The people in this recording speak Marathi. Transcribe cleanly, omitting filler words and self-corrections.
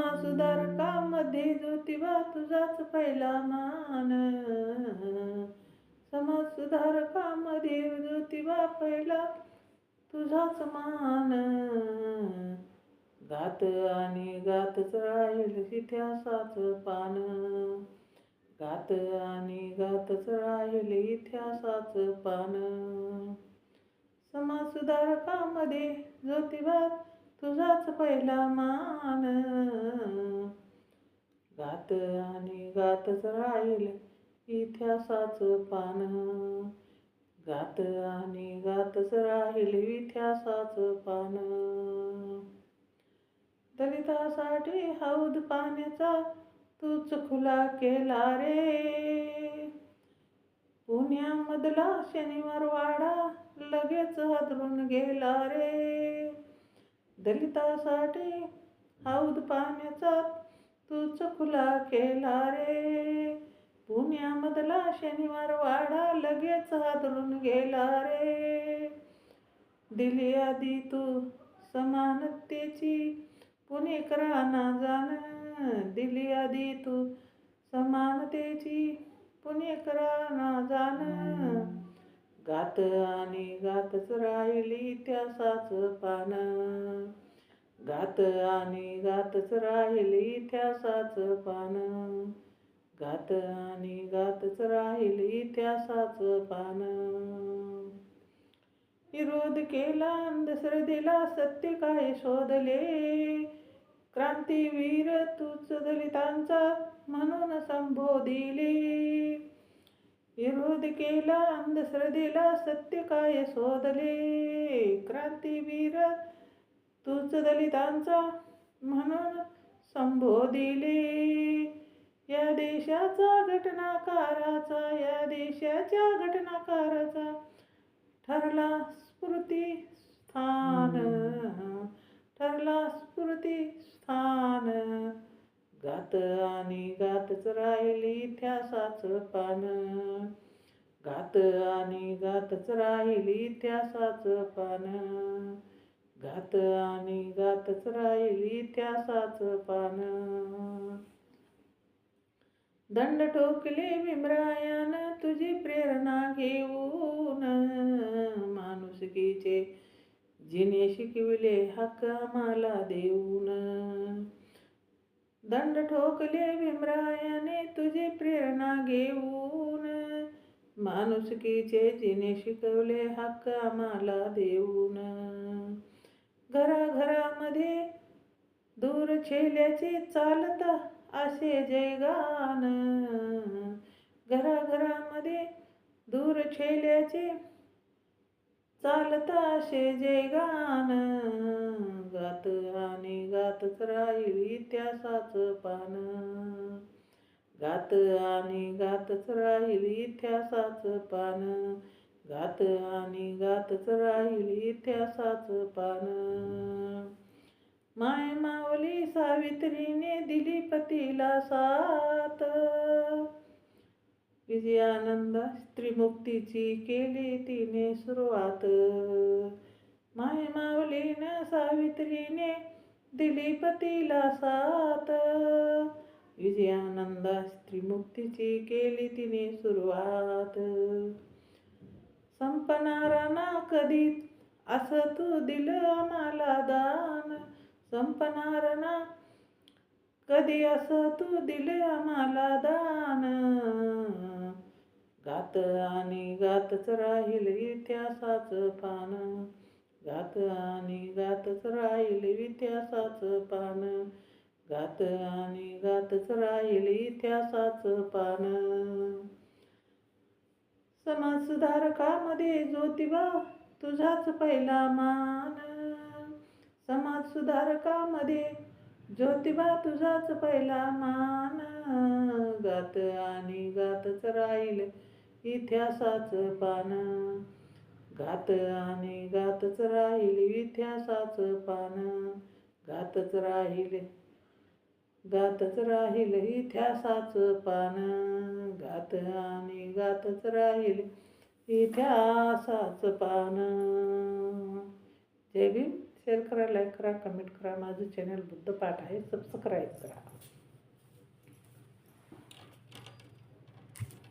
समाजसुधारकामध्ये ज्योतिबा तुझाच पहिला मान. समाजसुधारकामध्ये ज्योतिबा पहिला तुझाच मान. गात आणि गातच राहील इतिहासाचं पान. गात आणि गातच राहील इतिहासाचं पान. समाजसुधारकामध्ये ज्योतिबा तुझाच पहिला मान. गात आणि गातच राहील इतिहासाचं पान. गात आणि गातच राहील इतिहासाचं पान. दलितासाठी हौद पाण्याचा तूच खुला केला रे. पुण्यामधला शनिवार वाडा लगेच हादरून गेला रे. दलितासाठी हौद पाण्याचा तूच खुला केला रे. पुण्यामधला शनिवार वाडा लगेच हादरून गेला रे. दिली आधी तू समानतेची पुणेकरांना जाण. दिली आधी तू समानतेची पुणेकरांना जाण. गात आणि गातच राहील इतिहासाचं पान. गात आणि गातच राहील इतिहासाचं पान. गात आणि गातच राहील इतिहासाचं पान. विरोध केला अंधश्रद्धेला सत्य काय शोधले. क्रांतीवीर तूच दलितांचा म्हणून संबोधिले. विरोध केला अंधश्रद्धेला सत्य काय शोधले. क्रांतीवीर तूच दलितांचा म्हणून संबोधिले. या देशाच्या घटनाकाराचा ठरला स्फूर्तिस्थान. गात आणि गातच राहील इतिहासाचं पान. गात आणि गातच राहील इतिहासाचं पान. गात आणि गातच राहील इतिहासाचं पान. दंड ठोकले भीमरायानं तुझी प्रेरणा घेऊन. माणुसकीचे जिने शिकविले हक्क आम्हाला देऊन. दंड ठोकले भीमरायाने तुझी प्रेरणा घेऊन. माणुसकीचे जिने शिकवले हक्क आम्हाला देऊन. घराघरामध्ये दूर छेल्याचे चालत असे जयगान. घराघरामध्ये दूर छेल्याचे चालत असे जयगान. गात आणि गातच राहील इतिहासाचं पान. गात आणि गातच राहील इतिहासाचं पान. गात आणि गातच राहील इतिहासाचं पान. माय माऊली सावित्रीने दिली पतीला साथ. विजयानंद स्त्रीमुक्तीची केली तिने सुरुवात. माय माऊलीनं सावित्रीने दिली पतीला साथ. विजयानंद स्त्रीमुक्तीची केली तिने सुरुवात. संपणार ना कधी असं तू दिलं आम्हाला दान. संपणार ना कधी असं तू दिलं आम्हाला दान. गात आणि गातच राहील इतिहासाचं पान. गात आणि गातच राहील इतिहासाचं पान. गात आणि गातच राहील इतिहासाचं पान. समाजसुधारकामध्ये ज्योतिबा तुझाच पहिला मान. समाजसुधारकामध्ये ज्योतिबा तुझाच पहिला मान. गात आणि गातच राहील इतिहासाचं पान. गात आणि गातच राहील इतिहासाचं पान. गातच राहील इतिहासाचं पान. गात आणि गातच राहील इतिहासाचं पान. जय भीम. शेअर करा, लाईक करा, कमेंट करा. माझं चॅनल बुद्धपाठ आहे, सबस्क्राईब करा.